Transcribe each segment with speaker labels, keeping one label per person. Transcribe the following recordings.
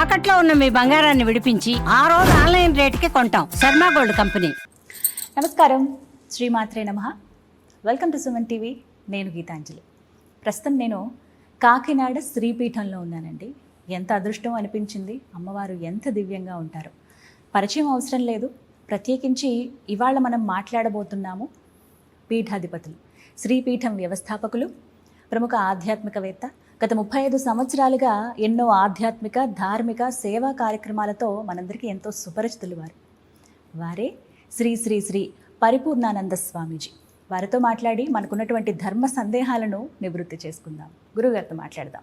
Speaker 1: తాకట్లో ఉన్న మీ బంగారాన్ని విడిపించి ఆ రోజు ఆన్లైన్ రేటుకి కొంటాం. Sharma gold company.
Speaker 2: నమస్కారం, శ్రీమాత్రే నమః. Welcome to Suman TV. నేను గీతాంజలి. ప్రస్తుతం నేను కాకినాడ శ్రీపీఠంలో ఉన్నానండి. ఎంత అదృష్టం అనిపించింది. అమ్మవారు ఎంత దివ్యంగా ఉంటారో. పరిచయం అవసరం లేదు. ప్రత్యేకించి ఇవాళ మనం మాట్లాడబోతున్నాము పీఠాధిపతులు, శ్రీపీఠం వ్యవస్థాపకులు, ప్రముఖ ఆధ్యాత్మికవేత్త. గత 35 సంవత్సరాలుగా ఎన్నో ఆధ్యాత్మిక, ధార్మిక, సేవా కార్యక్రమాలతో మనందరికీ ఎంతో సుపరిచితులు వారే శ్రీ శ్రీ శ్రీ పరిపూర్ణానంద స్వామీజీ. వారితో మాట్లాడి మనకున్నటువంటి ధర్మ సందేహాలను నివృత్తి చేసుకుందాం. గురువుగారితో మాట్లాడదాం.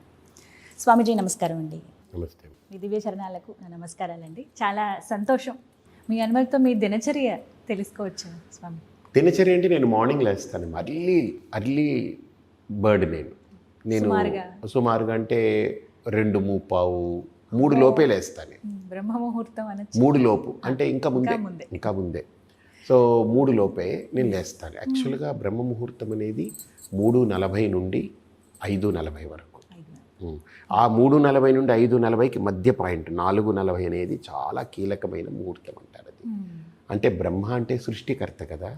Speaker 2: స్వామీజీ నమస్కారం అండి.
Speaker 3: నమస్తే.
Speaker 2: మీ దివ్య చరణాలకు నా నమస్కారాలండి. చాలా సంతోషం. మీ అనుమతితో మీ దినచర్య తెలుసుకోవచ్చు స్వామి.
Speaker 3: దినచర్య అంటే నేను మార్నింగ్ లేస్తాను. Early bird. నేను సుమారుగా అంటే 2:45, 3 లోపే లేస్తాను.
Speaker 2: బ్రహ్మముహూర్తం అనొచ్చు.
Speaker 3: 3 లోపు అంటే ఇంకా ముందే. సో 3 లోపే నేను లేస్తాను. యాక్చువల్గా బ్రహ్మముహూర్తం అనేది 3:40 నుండి 5:40 వరకు. ఆ 3:40 నుండి 5:40కి మధ్య పాయింట్ 4:40 అనేది చాలా కీలకమైన ముహూర్తం అంటారు. అది అంటే బ్రహ్మ అంటే సృష్టికర్త కదా.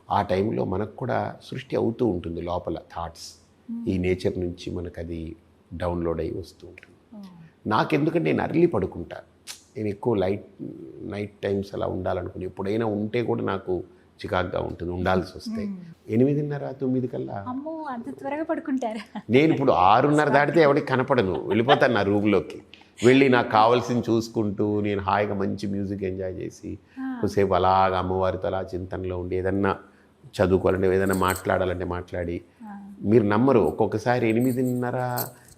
Speaker 3: ఆ టైంలో మనకు కూడా సృష్టి అవుతూ ఉంటుంది లోపల. థాట్స్ ఈ నేచర్ నుంచి మనకు అది డౌన్లోడ్ అయ్యి వస్తూ ఉంటుంది. నాకెందుకంటే నేను అర్లీ పడుకుంటా. నేను ఎక్కువ నైట్ టైమ్స్ అలా ఉండాలనుకుని ఎప్పుడైనా ఉంటే కూడా నాకు చికాగ్గా ఉంటుంది ఉండాల్సి వస్తే. 8:30, 9 కల్లా
Speaker 2: అంత త్వరగా పడుకుంటారా?
Speaker 3: నేను ఇప్పుడు 6:30 దాటితే ఎవరికి కనపడను. వెళ్ళిపోతాను నా రూమ్లోకి. వెళ్ళి నాకు కావాల్సింది చూసుకుంటూ నేను హాయిగా మంచి మ్యూజిక్ ఎంజాయ్ చేసి కొద్దిసేపు అలాగా అమ్మవారితో అలా చింతనలో ఉండి ఏదన్నా చదువుకోవాలంటే ఏదైనా మాట్లాడాలంటే మాట్లాడి. మీరు నమ్మరు, ఒక్కొక్కసారి 8:30,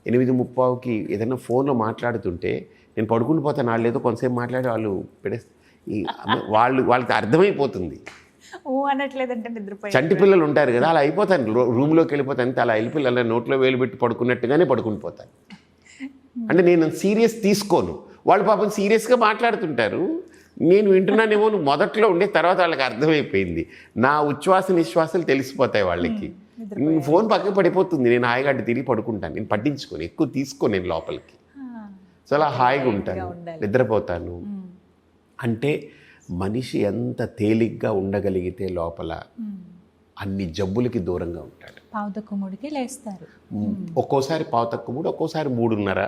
Speaker 3: 8:30కి ఏదైనా ఫోన్లో మాట్లాడుతుంటే నేను పడుకుని పోతాను. వాళ్ళు ఏదో కొంతసేపు మాట్లాడి వాళ్ళు వాళ్ళకి అర్థమైపోతుంది.
Speaker 2: అనట్లేదంటే నిద్రపోయి
Speaker 3: చంటి పిల్లలు ఉంటారు కదా, అలా అయిపోతాను. రూమ్లోకి వెళ్ళిపోతాను అంతే. అలా వెళ్ళిపోయి అలా నోట్లో వేలు పెట్టి పడుకున్నట్టుగానే పడుకుని పోతాను. అంటే నేను సీరియస్ తీసుకోను. వాళ్ళు పాపం సీరియస్గా మాట్లాడుతుంటారు, నేను వింటున్నానేమో. మొదట్లో ఉండే తర్వాత వాళ్ళకి అర్థమైపోయింది. నా ఉచ్ఛ్వాస నిశ్వాసాలు తెలిసిపోతాయి వాళ్ళకి. ఫోన్ పక్కకి పడిపోతుంది. నేను హాయిగా అటు తిరిగి పడుకుంటాను. నేను పట్టించుకొని ఎక్కువ తీసుకోను నేను లోపలికి. సో అలా హాయిగా ఉంటాను, నిద్రపోతాను. అంటే మనిషి ఎంత తేలిగ్గా ఉండగలిగితే లోపల అన్ని జబ్బులకి దూరంగా ఉంటాడు.
Speaker 2: పావుతక్కుముడికి లేస్తారు.
Speaker 3: ఒక్కోసారి పావుతక్కుముడు, ఒక్కోసారి 3:30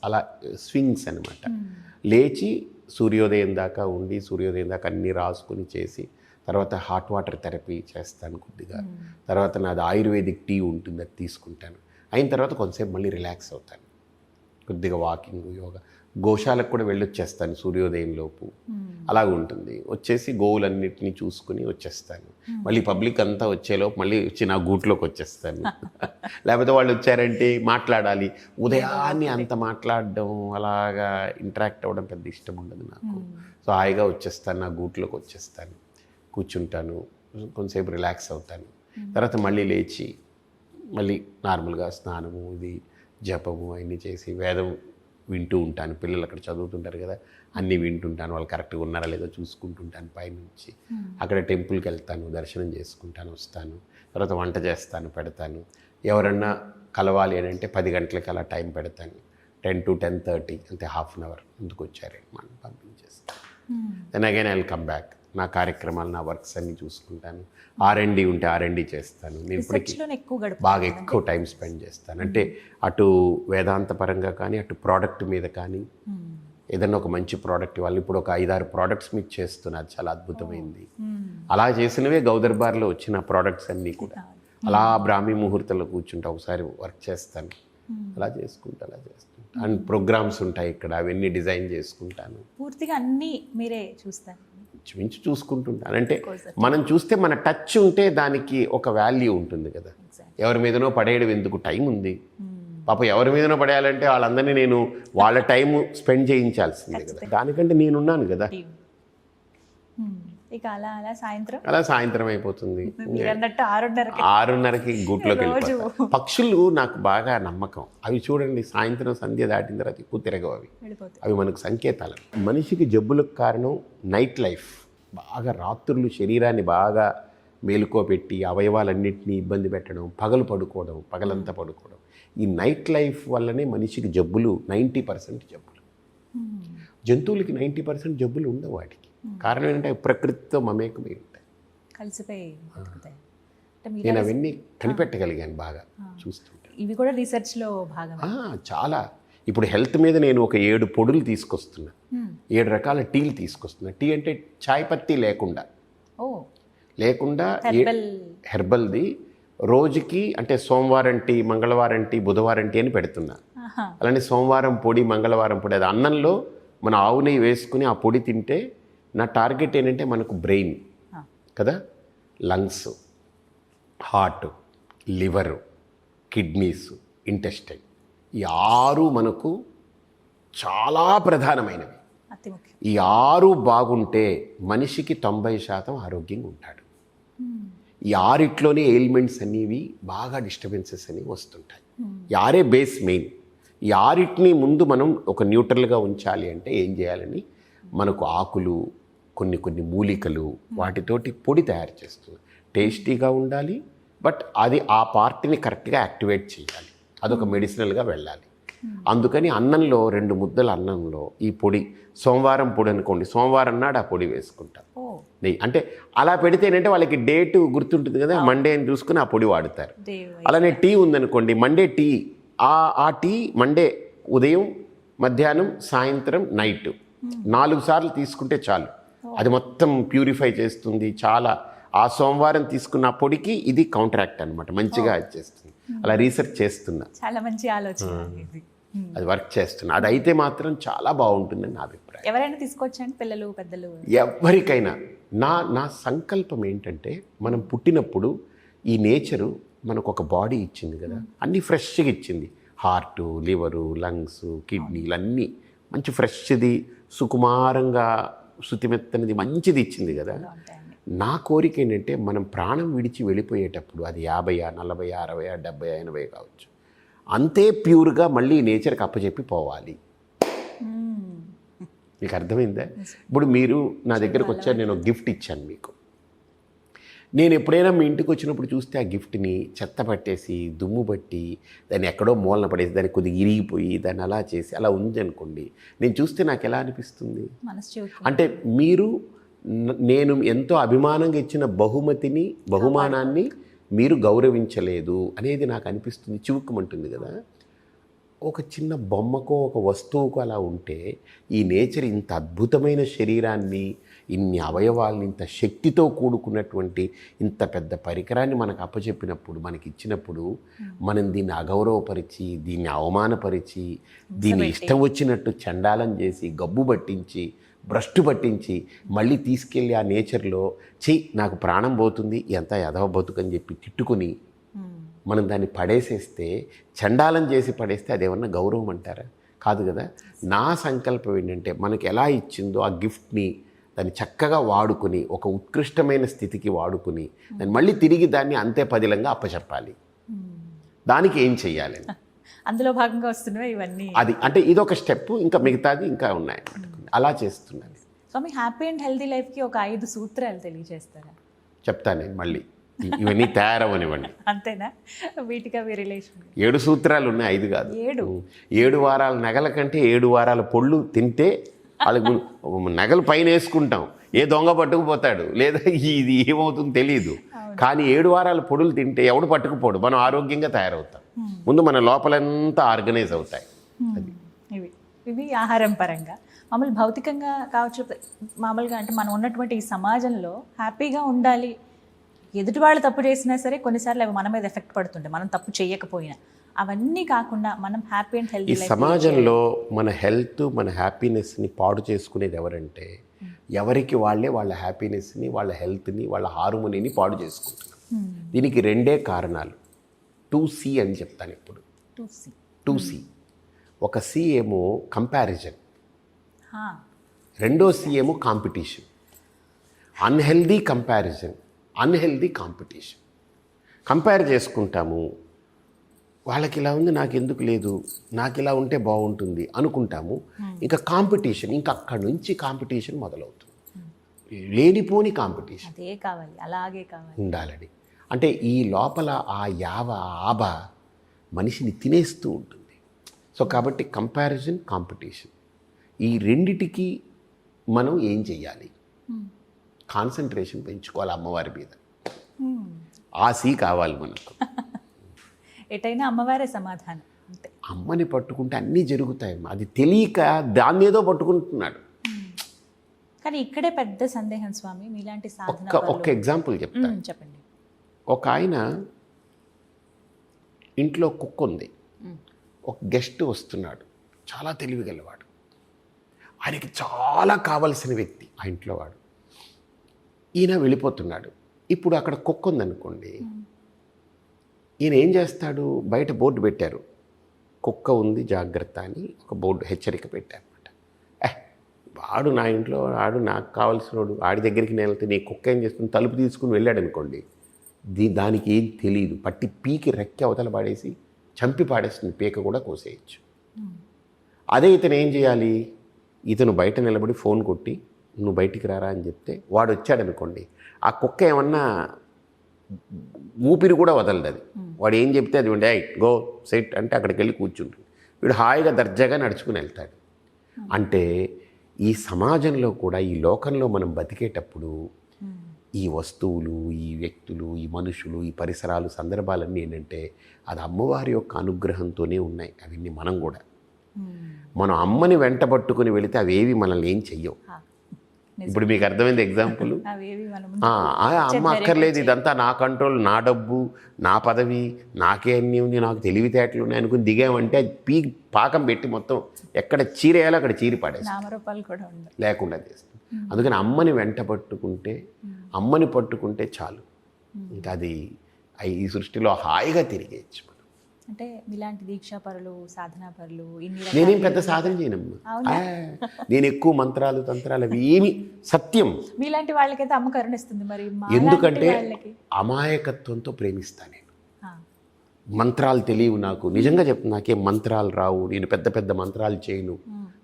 Speaker 3: అలా స్వింగ్స్ అనమాట. లేచి సూర్యోదయం దాకా ఉండి సూర్యోదయం దాకా అన్నీ రాసుకుని చేసి తర్వాత హాట్ వాటర్ థెరపీ చేస్తాను కొద్దిగా. తర్వాత నాది ఆయుర్వేదిక్ టీ ఉంటుంది, అది తీసుకుంటాను. అయిన తర్వాత కొంతసేపు మళ్ళీ రిలాక్స్ అవుతాను. కొద్దిగా వాకింగ్, యోగా. గోశాలకు కూడా వెళ్ళొచ్చేస్తాను సూర్యోదయం లోపు. అలాగ ఉంటుంది. వచ్చేసి గోవులన్నిటినీ చూసుకుని వచ్చేస్తాను. మళ్ళీ పబ్లిక్ అంతా వచ్చేలోపు మళ్ళీ వచ్చి నా గూట్లోకి వచ్చేస్తాను. లేకపోతే వాళ్ళు వచ్చారంటే మాట్లాడాలి. ఉదయాన్నే అంత మాట్లాడడం, అలాగా ఇంటరాక్ట్ అవ్వడం పెద్ద ఇష్టం ఉండదు నాకు. సో హాయిగా వచ్చేస్తాను, నా గూట్లోకి వచ్చేస్తాను, కూర్చుంటాను, కొంతసేపు రిలాక్స్ అవుతాను. తర్వాత మళ్ళీ లేచి మళ్ళీ నార్మల్గా స్నానము, ఇది జపము అన్నీ చేసి వేదం వింటూ ఉంటాను. పిల్లలు అక్కడ చదువుతుంటారు కదా, అన్నీ వింటుంటాను. వాళ్ళు కరెక్ట్గా ఉన్నారా లేదో చూసుకుంటుంటాను పైనుంచి. అక్కడ టెంపుల్కి వెళ్తాను, దర్శనం చేసుకుంటాను, వస్తాను. తర్వాత వంట చేస్తాను, పెడతాను. ఎవరన్నా కలవాలి అని అంటే 10 గంటలకి అలా టైం పెడతాను. 10 to 10:30 అంటే హాఫ్ అన్ అవర్ ముందుకు వచ్చారు మనం పంపించేస్తాను. Then again I will come back. నా కార్యక్రమాలు, నా వర్క్స్ అన్నీ చూసుకుంటాను. R&D ఉంటే R&D చేస్తాను. నేను ఇప్పటికీ బాగా ఎక్కువ టైం స్పెండ్ చేస్తాను. అంటే అటు వేదాంత పరంగా కానీ, అటు ప్రోడక్ట్ మీద కానీ. ఏదన్నా ఒక మంచి ప్రోడక్ట్ ఇవ్వాలి. ఇప్పుడు ఒక 5-6 ప్రోడక్ట్స్ మీకు చేస్తున్నా, అది చాలా అద్భుతమైంది. అలా చేసినవే గౌదర్బార్లో వచ్చిన ప్రోడక్ట్స్ అన్నీ కూడా. అలా బ్రాహ్మీ ముహూర్తంలో కూర్చుంటా, ఒకసారి వర్క్ చేస్తాను. అలా చేసుకుంటా. అండ్ ప్రోగ్రామ్స్ ఉంటాయి ఇక్కడ, అవన్నీ డిజైన్ చేసుకుంటాను.
Speaker 2: పూర్తిగా అన్నీ మీరే చూస్తాను,
Speaker 3: మించి చూసుకుంటుంటాను. అంటే మనం చూస్తే మన టచ్ ఉంటే దానికి ఒక వాల్యూ ఉంటుంది కదా. ఎవరి మీదనో పడేయడం ఎందుకు, టైం ఉంది. పాప ఎవరి మీదనో పడేయాలంటే వాళ్ళందరినీ నేను వాళ్ళ టైం స్పెండ్ చేయించాల్సిందే కదా. దానికంటే నేనున్నాను కదా.
Speaker 2: ఇక
Speaker 3: అలా సాయంత్రం అయిపోతుంది. 6:30కి గూట్లోకి వెళ్ళిపోతాను. పక్షులు నాకు బాగా నమ్మకం. అవి చూడండి, సాయంత్రం సంధ్య దాటిన తర్వాత ఎక్కువ తిరగవు. అవి మనకు సంకేతాలు. మనిషికి జబ్బులకు కారణం నైట్ లైఫ్. బాగా రాత్రులు శరీరాన్ని బాగా మేలుకోబెట్టి అవయవాలన్నింటినీ ఇబ్బంది పెట్టడం, పగలంతా పడుకోవడం. ఈ నైట్ లైఫ్ వల్లనే మనిషికి జబ్బులు 90% జబ్బులు. జంతువులకి 90% జబ్బులు ఉండవు వాటికి. కారణం ఏంటంటే అవి ప్రకృతితో మమేకమై ఉంటాయి.
Speaker 2: కలిసిపోయి బతుకుతాయి. అంటే
Speaker 3: నేను
Speaker 2: మీరు
Speaker 3: అవన్నీ కనిపెట్టగలిగాను బాగా చూస్తుంటే.
Speaker 2: ఇవి కూడా రీసెర్చ్లో భాగం.
Speaker 3: చాలా. ఇప్పుడు హెల్త్ మీద నేను ఒక 7 పొడులు తీసుకొస్తున్నా, 7 రకాల టీలు తీసుకొస్తున్నా. టీ అంటే చాయ్ పత్తి లేకుండా హెర్బల్ది రోజుకి అంటే సోమవారం టీ, మంగళవారం టీ, బుధవారం టీ అని పెడుతున్నా. అలానే సోమవారం పొడి, మంగళవారం పొడి, అది అన్నంలో మన ఆవు నెయ్యి వేసుకుని ఆ పొడి తింటే నా టార్గెట్ ఏంటంటే మనకు బ్రెయిన్ కదా, lungs, heart, liver, kidneys, intestine, ఈ 6 మనకు చాలా ప్రధానమైనవి. ఈ 6 బాగుంటే మనిషికి 90% ఆరోగ్యంగా ఉంటాడు. ఈ 6 ఎయిల్మెంట్స్ అనేవి బాగా డిస్టర్బెన్సెస్ అనేవి వస్తుంటాయి. ఈ 6 బేస్ మెయిన్. ఈ 6 ముందు మనం ఒక న్యూట్రల్గా ఉంచాలి అంటే ఏం చేయాలని, మనకు ఆకులు, కొన్ని మూలికలు, వాటితోటి పొడి తయారు చేస్తుంది. టేస్టీగా ఉండాలి, బట్ అది ఆ పార్ట్ని కరెక్ట్గా యాక్టివేట్ చేయాలి. అదొక మెడిసినల్గా వెళ్ళాలి. అందుకని అన్నంలో 2 ముద్దల అన్నంలో ఈ పొడి, సోమవారం పొడి అనుకోండి, సోమవారం నాడు ఆ పొడి వేసుకుంటాం. నెయ్యి అంటే అలా పెడితేనంటే వాళ్ళకి డేట్ గుర్తుంటుంది కదా, మండే అని చూసుకుని ఆ పొడి వాడతారు. అలానే టీ ఉందనుకోండి, మండే టీ, ఆ టీ మండే ఉదయం, మధ్యాహ్నం, సాయంత్రం, నైట్ 4 సార్లు తీసుకుంటే చాలు. అది మొత్తం ప్యూరిఫై చేస్తుంది. చాలా ఆ సోమవారం తీసుకున్న పొడికి ఇది కౌంటరాక్ట్ అనమాట, మంచిగా చేస్తుంది. అలా రీసెర్చ్ చేస్తున్నా.
Speaker 2: చాలా మంచి ఆలోచన.
Speaker 3: అది వర్క్ చేస్తున్నా. అది అయితే మాత్రం చాలా బాగుంటుందని నా అభిప్రాయం.
Speaker 2: ఎవరైనా తీసుకోవచ్చండి, పిల్లలు, పెద్దలు,
Speaker 3: ఎవరికైనా. నా సంకల్పం ఏంటంటే, మనం పుట్టినప్పుడు ఈ నేచరు మనకు ఒక బాడీ ఇచ్చింది కదా, అన్నీ ఫ్రెష్గా ఇచ్చింది. హార్టు, లివరు, లంగ్స్, కిడ్నీలు అన్నీ మంచి ఫ్రెష్ది, సుకుమారంగా శుతిమెత్తనిది మంచిది ఇచ్చింది కదా. నా కోరిక ఏంటంటే, మనం ప్రాణం విడిచి వెళ్ళిపోయేటప్పుడు అది 50, 40, 60, 70, 80 కావచ్చు, అంతే ప్యూర్గా మళ్ళీ నేచర్కి అప్పచెప్పి పోవాలి. మీకు అర్థమైందా? ఇప్పుడు మీరు నా దగ్గరకు వచ్చారు, నేను ఒక గిఫ్ట్ ఇచ్చాను మీకు. నేను ఎప్పుడైనా మీ ఇంటికి వచ్చినప్పుడు చూస్తే ఆ గిఫ్ట్ని చెత్త పట్టేసి, దుమ్ము పట్టి, దాన్ని ఎక్కడో మూలన పడేసి, దాన్ని కొద్దిగా ఇరిగిపోయి, దాన్ని అలా చేసి అలా ఉంది అనుకోండి, నేను చూస్తే నాకు ఎలా అనిపిస్తుంది అంటే, మీరు నేను ఎంతో అభిమానంగా ఇచ్చిన బహుమానాన్ని మీరు గౌరవించలేదు అనేది నాకు అనిపిస్తుంది. చివుక్కుమంటుంది కదా. ఒక చిన్న బొమ్మకో ఒక వస్తువుకో అలా ఉంటే, ఈ నేచర్ ఇంత అద్భుతమైన శరీరాన్ని, ఇన్ని అవయవాల్ని, ఇంత శక్తితో కూడుకున్నటువంటి ఇంత పెద్ద పరికరాన్ని మనకు అప్పచెప్పినప్పుడు, మనకి ఇచ్చినప్పుడు, మనం దీన్ని అగౌరవపరిచి, దీన్ని అవమానపరిచి, దీన్ని ఇష్టం వచ్చినట్టు చండాలం చేసి, గబ్బు పట్టించి, భ్రష్టు పట్టించి, మళ్ళీ తీసుకెళ్ళి ఆ నేచర్లో నాకు ప్రాణం పోతుంది, ఎంత ఎదవ బతుకని చెప్పి తిట్టుకుని మనం దాన్ని పడేసేస్తే, చండాలం చేసి పడేస్తే అదేమన్నా గౌరవం అంటారా? కాదు కదా. నా సంకల్పం ఏంటంటే, మనకి ఎలా ఇచ్చిందో ఆ గిఫ్ట్ని దాన్ని చక్కగా వాడుకుని, ఒక ఉత్కృష్టమైన స్థితికి వాడుకుని, దాన్ని మళ్ళీ తిరిగి దాన్ని అంతే పదిలంగా అప్పచెప్పాలి. దానికి ఏం చెయ్యాలని
Speaker 2: అందులో భాగంగా వస్తున్నవి ఇవన్నీ.
Speaker 3: అది అంటే ఇదొక స్టెప్, ఇంకా మిగతాది ఇంకా ఉన్నాయి. అలా చేస్తున్నాను.
Speaker 2: స్వామి, హ్యాపీ అండ్ హెల్తీ లైఫ్కి ఒక 5 సూత్రాలు తెలియజేస్తారా?
Speaker 3: చెప్తాను నేను మళ్ళీ, ఇవన్నీ తయారవనివ్వండి.
Speaker 2: అంతేనా? వీటికి అవి రిలేషన్
Speaker 3: 7 సూత్రాలు ఉన్నాయి, 5 కాదు. 7 వారాల నగల కంటే 7 వారాల పొళ్ళు తింటే వాళ్ళకి నగలు పైన వేసుకుంటాం, ఏ దొంగ పట్టుకుపోతాడు, లేదా ఇది ఏమవుతుందో తెలియదు. కానీ 7 వారాల పొడులు తింటే ఎవడు పట్టుకుపోడు, మనం ఆరోగ్యంగా తయారవుతాం. ముందు మన లోపలంతా ఆర్గనైజ్ అవుతాయి. అది
Speaker 2: ఇవి ఆహారం పరంగా. మామూలు భౌతికంగా కావచ్చు, మామూలుగా అంటే మనం ఉన్నటువంటి ఈ సమాజంలో హ్యాపీగా ఉండాలి. ఎదుటి వాళ్ళు తప్పు చేసినా సరే కొన్నిసార్లు అవి మన మీద ఎఫెక్ట్ పడుతుంటాయి, మనం తప్పు చేయకపోయినా. అవన్నీ కాకుండా మనం హ్యాపీ అండ్ హెల్తీ
Speaker 3: ఈ సమాజంలో మన హెల్త్, మన హ్యాపీనెస్ని పాడు చేసుకునేది ఎవరంటే, ఎవరికి వాళ్ళే వాళ్ళ హ్యాపీనెస్ని, వాళ్ళ హెల్త్ని, వాళ్ళ హార్మోనీని పాడు చేసుకుంటున్నారు. దీనికి 2 కారణాలు. 2C అని చెప్తాను ఇప్పుడు. 2C. ఒక C ఏమో కంపారిజన్, రెండో C ఏమో competition. Unhealthy comparison, unhealthy competition. Compare చేసుకుంటాము, వాళ్ళకి ఇలా ఉంది నాకు ఎందుకు లేదు, నాకు ఇలా ఉంటే బాగుంటుంది అనుకుంటాము. ఇంకా కాంపిటీషన్, ఇంకా అక్కడి నుంచి కాంపిటీషన్ మొదలవుతుంది. లేనిపోని కాంపిటీషన్.
Speaker 2: అదే కావాలి, అలాగే కావాలి
Speaker 3: ఉండాలని. అంటే ఈ లోపల ఆ ఆబ మనిషిని తినేస్తూ ఉంటుంది. సో కాబట్టి కంపారిజన్, కాంపిటీషన్, ఈ రెండిటికి మనం ఏం చెయ్యాలి? కాన్సన్ట్రేషన్ పెంచుకోవాలి అమ్మవారి మీద. ఆశీ కావాలి మనకు.
Speaker 2: ఎటైనా అమ్మవారే సమాధానం అంతే.
Speaker 3: అమ్మని పట్టుకుంటే అన్నీ జరుగుతాయమ్మా. అది తెలియక దాన్ని ఏదో పట్టుకుంటున్నాడు.
Speaker 2: కానీ ఇక్కడే పెద్ద సందేహం స్వామి, మీలాంటి సాధన
Speaker 3: ఒక్క ఎగ్జాంపుల్ చెప్తాను.
Speaker 2: చెప్పండి.
Speaker 3: ఒక ఆయన ఇంట్లో కుక్క ఉంది, ఒక గెస్ట్ వస్తున్నాడు, చాలా తెలివిగలవాడు, ఆయనకి చాలా కావలసిన వ్యక్తి ఆ ఇంట్లో వాడు. ఈయన వెళ్ళిపోతున్నాడు. ఇప్పుడు అక్కడ కుక్క ఉందనుకోండి, ఈయన ఏం చేస్తాడు? బయట బోర్డు పెట్టారు, కుక్క ఉంది జాగ్రత్త అని ఒక బోర్డు హెచ్చరిక పెట్టారన్నమాట. వాడు నా ఇంట్లో వాడు, నాకు కావాల్సిన వాడు, వాడి దగ్గరికి నేను వెళ్తే నీ కుక్క ఏం చేస్తుంది? తలుపు తీసుకుని వెళ్ళాడు అనుకోండి, దానికి ఏం తెలియదు, పట్టి పీకి రెక్కి అవతల పాడేసి చంపి పాడేస్తుంది, పీక కూడా కోసేయచ్చు. అదే ఇతను ఏం చేయాలి? ఇతను బయట నిలబడి ఫోన్ కొట్టి నువ్వు బయటికి రారా అని చెప్తే వాడు వచ్చాడనుకోండి, ఆ కుక్క ఏమన్నా ఊపిరి కూడా వదలదు. అది వాడు ఏం చెప్తే అది ఉండే గో సెట్ అంటే అక్కడికి వెళ్ళి కూర్చుంటుంది. వీడు హాయిగా దర్జాగా నడుచుకుని వెళ్తాడు. అంటే ఈ సమాజంలో కూడా, ఈ లోకంలో మనం బతికేటప్పుడు ఈ వస్తువులు, ఈ వ్యక్తులు, ఈ మనుషులు, ఈ పరిసరాలు, సందర్భాలన్నీ ఏంటంటే అది అమ్మవారి యొక్క అనుగ్రహంతోనే ఉన్నాయి. అవన్నీ మనం కూడా మనం అమ్మని వెంట పట్టుకుని వెళితే అవేవి మనల్ని ఏం చెయ్యవు. ఇప్పుడు మీకు అర్థమైంది ఎగ్జాంపుల్. అమ్మ అక్కర్లేదు, ఇదంతా నా కంట్రోల్, నా డబ్బు, నా పదవి, నాకే అన్నీ ఉంది, నాకు తెలివితేటలు ఉన్నాయి అనుకుని దిగామంటే అది పాకం పెట్టి మొత్తం ఎక్కడ చీరేయాలో అక్కడ చీరి పడేస్తాం, లేకుండా చేస్తాం. అందుకని అమ్మని వెంట పట్టుకుంటే, అమ్మని పట్టుకుంటే చాలు, ఇంకా అది ఈ సృష్టిలో హాయిగా తిరిగేయచ్చు.
Speaker 2: అంటే మీలాంటి దీక్షాపరులు, సాధనాపరులు,
Speaker 3: నేనేం పెద్ద సాధన చేయనమ్మా. నేను ఎక్కువ మంత్రాలు, తంత్రాలు అవి ఏమి సత్యం.
Speaker 2: మీలాంటి వాళ్ళకైతే అమ్మ కరుణిస్తుంది. మరి
Speaker 3: ఎందుకంటే అమాయకత్వంతో ప్రేమిస్తాను నేను. మంత్రాలు తెలియవు నాకు, నిజంగా చెప్తాను, నాకేం మంత్రాలు రావు, నేను పెద్ద పెద్ద మంత్రాలు చేయను,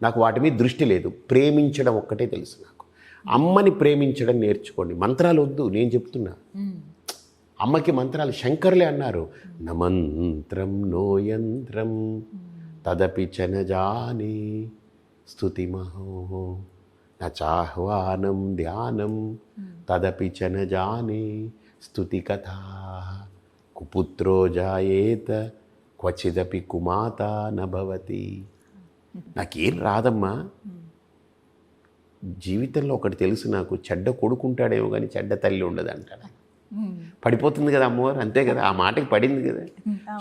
Speaker 3: నాకు వాటి మీద దృష్టి లేదు. ప్రేమించడం ఒక్కటే తెలుసు నాకు. అమ్మని ప్రేమించడం నేర్చుకోండి, మంత్రాలు వద్దు, నేను చెప్తున్నా. అమ్మకి మంత్రాలు శంకరులే అన్నారు, నమంత్రం నోయంత్రం తదపి చ న జానే స్తుతిమహో నాహ్వానం ధ్యానం తదపి చ న జానే స్తుతి కథా కుపుత్రో జాయేత క్వచిదపి కుమాత నభవతి. నాకేం రాదమ్మా. జీవితంలో ఒకటి తెలుసు నాకు, చెడ్డ కొడుకుంటాడేమో కానీ చెడ్డ తల్లి ఉండదు అంటాడు. పడిపోతుంది కదా అమ్మవారు, అంతే కదా, ఆ మాటకి పడింది కదా.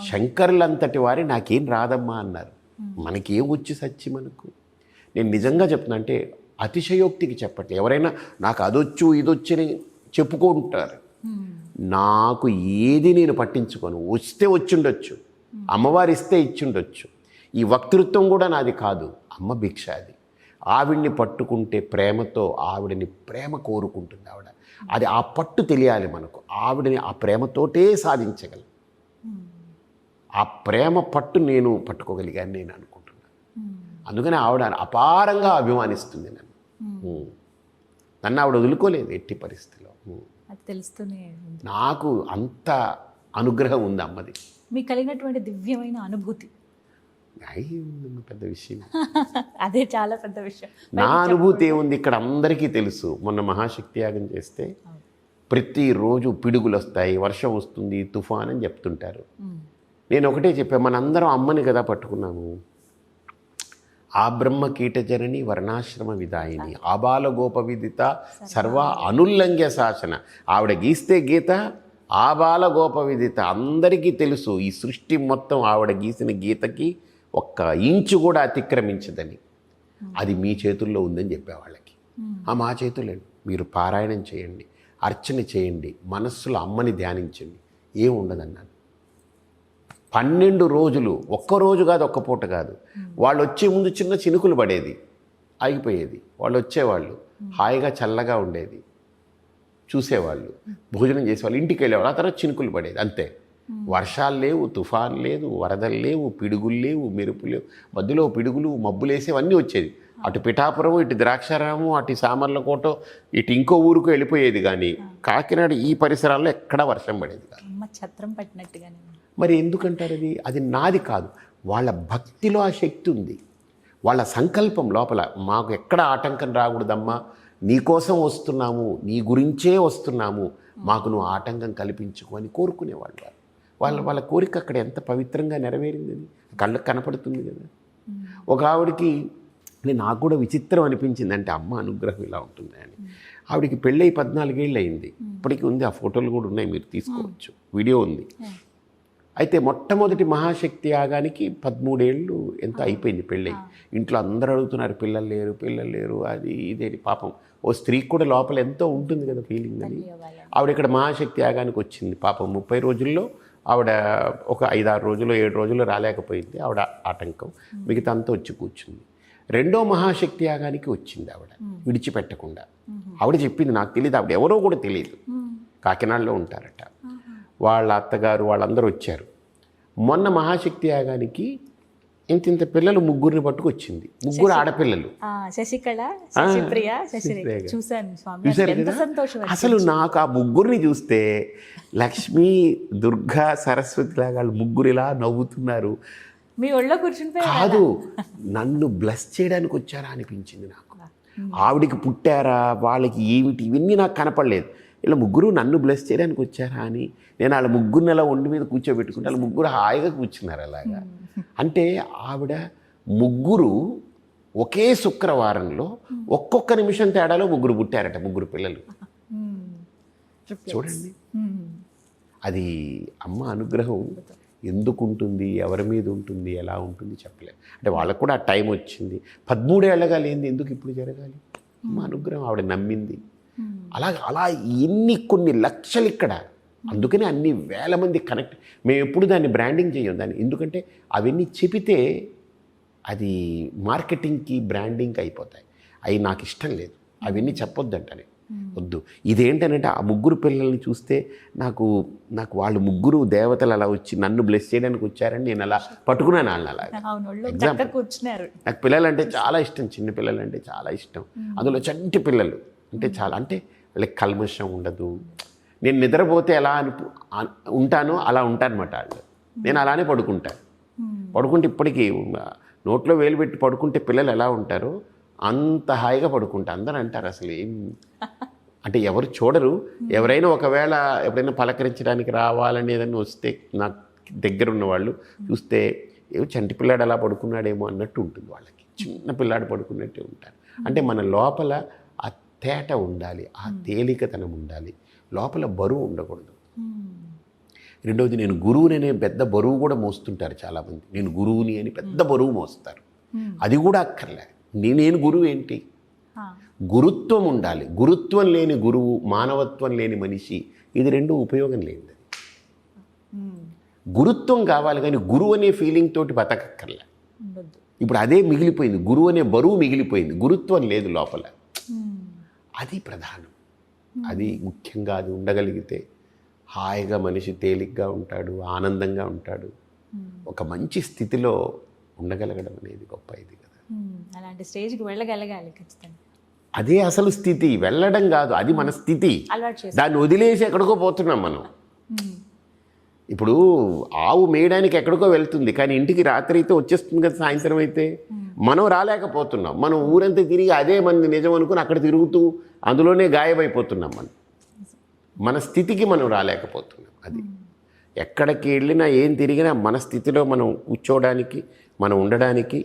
Speaker 3: శంకరులంతటి వారి నాకేం రాదమ్మా అన్నారు. మనకేం వచ్చి సచ్చి మనకు. నేను నిజంగా చెప్తున్నా, అంటే అతిశయోక్తికి చెప్పట్లేదు. ఎవరైనా నాకు అదొచ్చు ఇదొచ్చని చెప్పుకుంటారు, నాకు ఏది నేను పట్టించుకోను. వస్తే వచ్చిండొచ్చు, అమ్మవారు ఇస్తే ఇచ్చిండొచ్చు, ఈ వక్తృత్వం కూడా నాది కాదు, అమ్మ భిక్ష అది. ఆవిడ్ని పట్టుకుంటే ప్రేమతో, ఆవిడని ప్రేమ కోరుకుంటుంది ఆవిడ. అది ఆ పట్టు తెలియాలి మనకు. ఆవిడని ఆ ప్రేమతోటే సాధించగలం. ఆ ప్రేమ పట్టు నేను పట్టుకోగలిగాను నేను అనుకుంటున్నాను. అందుకని ఆవిడ అపారంగా అభిమానిస్తుంది నన్ను. నన్ను ఆవిడ వదులుకోలేదు ఎట్టి పరిస్థితిలో.
Speaker 2: అది తెలుస్తూనే
Speaker 3: నాకు అంత అనుగ్రహం ఉంది అమ్మది.
Speaker 2: మీకు కలిగినటువంటి దివ్యమైన అనుభూతి
Speaker 3: పెద్ద విషయం.
Speaker 2: అదే చాలా పెద్ద విషయం.
Speaker 3: నా అనుభూతి ఏముంది, ఇక్కడ అందరికీ తెలుసు. మొన్న మహాశక్తి యాగం చేస్తే ప్రతిరోజు పిడుగులు వస్తాయి, వర్షం వస్తుంది, తుఫాన్ అని చెప్తుంటారు. నేను ఒకటే చెప్పాను, మనందరం అమ్మని కదా పట్టుకున్నాము. ఆ బ్రహ్మ కీటజనని వర్ణాశ్రమ విదాయిని ఆబాల గోప విదిత సర్వ అనుల్లంఘ్య శాసన. ఆవిడ గీస్తే గీత ఆబాల గోప విదిత. అందరికీ తెలుసు ఈ సృష్టి మొత్తం ఆవిడ గీసిన గీతకి ఒక్క ఇంచు కూడా అతిక్రమించదని. అది మీ చేతుల్లో ఉందని చెప్పేవాళ్ళకి. మా చేతుల్లో మీరు పారాయణం చేయండి, అర్చన చేయండి, మనస్సులో అమ్మని ధ్యానించండి, ఏం ఉండదన్నాను. 12 రోజులు, ఒక్కరోజు కాదు, ఒక్క పూట కాదు. వాళ్ళు వచ్చే ముందు చిన్న చినుకులు పడేది, ఆగిపోయేది. వాళ్ళు వచ్చేవాళ్ళు, హాయిగా చల్లగా ఉండేది, చూసేవాళ్ళు, భోజనం చేసేవాళ్ళు, ఇంటికి వెళ్ళేవాళ్ళు. ఆ తర్వాత చినుకులు పడేది, అంతే. వర్షాలు లేవు, తుఫాన్ లేదు, వరదలు లేవు, పిడుగులు లేవు, మెరుపు లేవు. మధ్యలో పిడుగులు, మబ్బులేసేవన్నీ వచ్చేది. అటు పిఠాపురం, ఇటు ద్రాక్షారామం, అటు సామర్లకోట, ఇటు ఇంకో ఊరుకు వెళ్ళిపోయేది. కానీ కాకినాడ ఈ పరిసరాల్లో ఎక్కడా వర్షం పడేది కాదు.
Speaker 2: ఛత్రం పట్టినట్టుగానే.
Speaker 3: మరి ఎందుకంటారు అది? అది నాది కాదు, వాళ్ళ భక్తిలో ఆ శక్తి ఉంది. వాళ్ళ సంకల్పం లోపల మాకు ఎక్కడ ఆటంకం రాకూడదమ్మా, నీకోసం వస్తున్నాము, నీ గురించే వస్తున్నాము, మాకు నువ్వు ఆటంకం కల్పించుకో అని కోరుకునేవాళ్ళు. వాళ్ళ కోరిక అక్కడ ఎంత పవిత్రంగా నెరవేరిందని కళ్ళకు కనపడుతుంది కదా. ఒక ఆవిడకి నాకు కూడా విచిత్రం అనిపించింది, అంటే అమ్మ అనుగ్రహం ఇలా ఉంటుంది అని. ఆవిడకి పెళ్ళై 14 ఏళ్ళు అయింది, ఇప్పటికీ ఉంది, ఆ ఫోటోలు కూడా ఉన్నాయి, మీరు తీసుకోవచ్చు, వీడియో ఉంది. అయితే మొట్టమొదటి మహాశక్తి యాగానికి 13 ఏళ్ళు ఎంత అయిపోయింది పెళ్ళై. ఇంట్లో అందరూ అడుగుతున్నారు, పిల్లలు లేరు అది ఇదేని. పాపం ఓ స్త్రీకి కూడా లోపల ఎంతో ఉంటుంది కదా ఫీలింగ్ అని. ఆవిడ ఇక్కడ మహాశక్తి యాగానికి వచ్చింది. పాపం 30 రోజుల్లో ఆవిడ ఒక 5-6 రోజులు 7 రోజులు రాలేకపోయింది, ఆవిడ ఆటంకం. మిగతా అంతా వచ్చి కూర్చుంది. రెండో మహాశక్తి యాగానికి వచ్చింది ఆవిడ విడిచిపెట్టకుండా. ఆవిడ చెప్పింది, నాకు తెలియదు, ఆవిడ ఎవరో కూడా తెలియదు, కాకినాడలో ఉంటారట. వాళ్ళ అత్తగారు వాళ్ళందరూ వచ్చారు. మొన్న మహాశక్తి యాగానికి ఇంత పిల్లలు 3 పట్టుకొచ్చింది, 3 ఆడపిల్లలు.
Speaker 2: శశికళ, శశిప్రియ, శశిరేఖ. చూశాను స్వామి, ఎంత సంతోషం.
Speaker 3: అసలు నాకు ఆ 3 చూస్తే లక్ష్మీ, దుర్గా, సరస్వతి లాగా 3 ఇలా నవ్వుతున్నారు.
Speaker 2: మీ ఒళ్ళో కూర్చుని
Speaker 3: కాదు, నన్ను బ్లెస్ చేయడానికి వచ్చారా అనిపించింది నాకు. ఆవిడికి పుట్టారా, వాళ్ళకి ఏమిటి, ఇవన్నీ నాకు కనపడలేదు. ఇలా 3 నన్ను బ్లెస్ చేయడానికి వచ్చారా అని నేను వాళ్ళ 3 అలా ఒంటి మీద కూర్చోబెట్టుకుంటే వాళ్ళు 3 హాయిగా కూర్చున్నారు అలాగా. అంటే ఆవిడ 3 ఒకే శుక్రవారంలో ఒక్కొక్క నిమిషం తేడాలో 3 పుట్టారట, 3 పిల్లలు. చూడండి, అది అమ్మ అనుగ్రహం ఎందుకు ఉంటుంది, ఎవరి మీద ఉంటుంది, ఎలా ఉంటుంది చెప్పలేదు. అంటే వాళ్ళకు కూడా ఆ టైం వచ్చింది. 13 ఏళ్ళగా లేనిది ఎందుకు ఇప్పుడు జరగాలి? అమ్మ అనుగ్రహం, ఆవిడ నమ్మింది. అలా కొన్ని లక్షలు ఇక్కడ. అందుకనే అన్ని వేల మంది కనెక్ట్. మేము ఎప్పుడు దాన్ని బ్రాండింగ్ చేయం దాన్ని, ఎందుకంటే అవన్నీ చెబితే అది మార్కెటింగ్కి బ్రాండింగ్కి అయిపోతాయి. అవి నాకు ఇష్టం లేదు, అవన్నీ చెప్పొద్దంటనే వద్దు. ఇదేంటనంటే ఆ 3 పిల్లల్ని చూస్తే నాకు వాళ్ళు 3 దేవతలు అలా వచ్చి నన్ను బ్లెస్ చేయడానికి వచ్చారని నేను అలా పట్టుకున్నాను వాళ్ళని. అలాగా ఎగ్జాంపుల్, నాకు పిల్లలంటే చాలా ఇష్టం, చిన్న పిల్లలు అంటే చాలా ఇష్టం. అందులో చంటి పిల్లలు అంటే చాలా, అంటే వాళ్ళకి కల్మషం ఉండదు. నేను నిద్రపోతే ఎలా ఉంటానో అలా ఉంటానన్నమాట వాళ్ళు. నేను అలానే పడుకుంటే ఇప్పటికీ నోట్లో వేలు పెట్టి పడుకుంటే పిల్లలు ఎలా ఉంటారో అంత హాయిగా పడుకుంటా. అందరూ అంటారు అసలు ఏం అంటే ఎవరు చూడరు. ఎవరైనా ఒకవేళ ఎప్పుడైనా పలకరించడానికి రావాలని ఏదైనా వస్తే నాకు దగ్గర ఉన్న వాళ్ళు చూస్తే ఏమో చంటి పిల్లాడు అలా పడుకున్నాడేమో అన్నట్టు ఉంటుంది వాళ్ళకి. చిన్న పిల్లాడు పడుకున్నట్టే ఉంటారు. అంటే మన లోపల ఆ తేట ఉండాలి, ఆ తేలికతనం ఉండాలి, లోపల బరువు ఉండకూడదు. రెండవది, నేను గురువుననే పెద్ద బరువు కూడా మోస్తుంటారు చాలామంది. నేను గురువుని అని పెద్ద బరువు మోస్తారు. అది కూడా అక్కర్లే. నేను గురువు ఏంటి? గురుత్వం ఉండాలి. గురుత్వం లేని గురువు, మానవత్వం లేని మనిషి, ఇది 2 ఉపయోగం లేనిది. గురుత్వం కావాలి కానీ గురువు అనే ఫీలింగ్ తోటి బతకక్కర్లే. ఇప్పుడు అదే మిగిలిపోయింది, గురువు అనే బరువు మిగిలిపోయింది, గురుత్వం లేదు లోపల. అది ప్రధానం, అది ముఖ్యంగా. అది ఉండగలిగితే హాయిగా మనిషి తేలిగ్గా ఉంటాడు, ఆనందంగా ఉంటాడు, ఒక మంచి స్థితిలో ఉండగలగడం అనేది గొప్ప ఇది కదా.
Speaker 2: అలాంటి స్టేజ్కి వెళ్ళగలగాలి ఖచ్చితంగా.
Speaker 3: అదే అసలు స్థితి, వెళ్ళడం కాదు, అది మన స్థితి. దాన్ని వదిలేసి ఎక్కడికో పోతున్నాం మనం. ఇప్పుడు ఆవు మేయడానికి ఎక్కడికో వెళ్తుంది, కానీ ఇంటికి రాత్రి అయితే వచ్చేస్తుంది కదా సాయంత్రం అయితే. మనం రాలేకపోతున్నాం. మనం ఊరంతా తిరిగి అదే మంది నిజం అనుకుని అక్కడ తిరుగుతూ అందులోనే గాయమైపోతున్నాం. మన స్థితికి మనం రాలేకపోతున్నాం. అది ఎక్కడికి వెళ్ళినా ఏం తిరిగినా మన స్థితిలో మనం కూర్చోవడానికి, మనం ఉండడానికి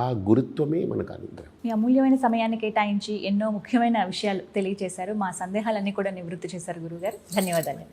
Speaker 3: ఆ గురుత్వమే మనకు అనుగ్రహం.
Speaker 2: మీ అమూల్యమైన సమయాన్ని కేటాయించి ఎన్నో ముఖ్యమైన విషయాలు తెలియజేశారు. మా సందేహాలన్నీ కూడా నివృత్తి చేశారు గురువుగారు. ధన్యవాదాలు.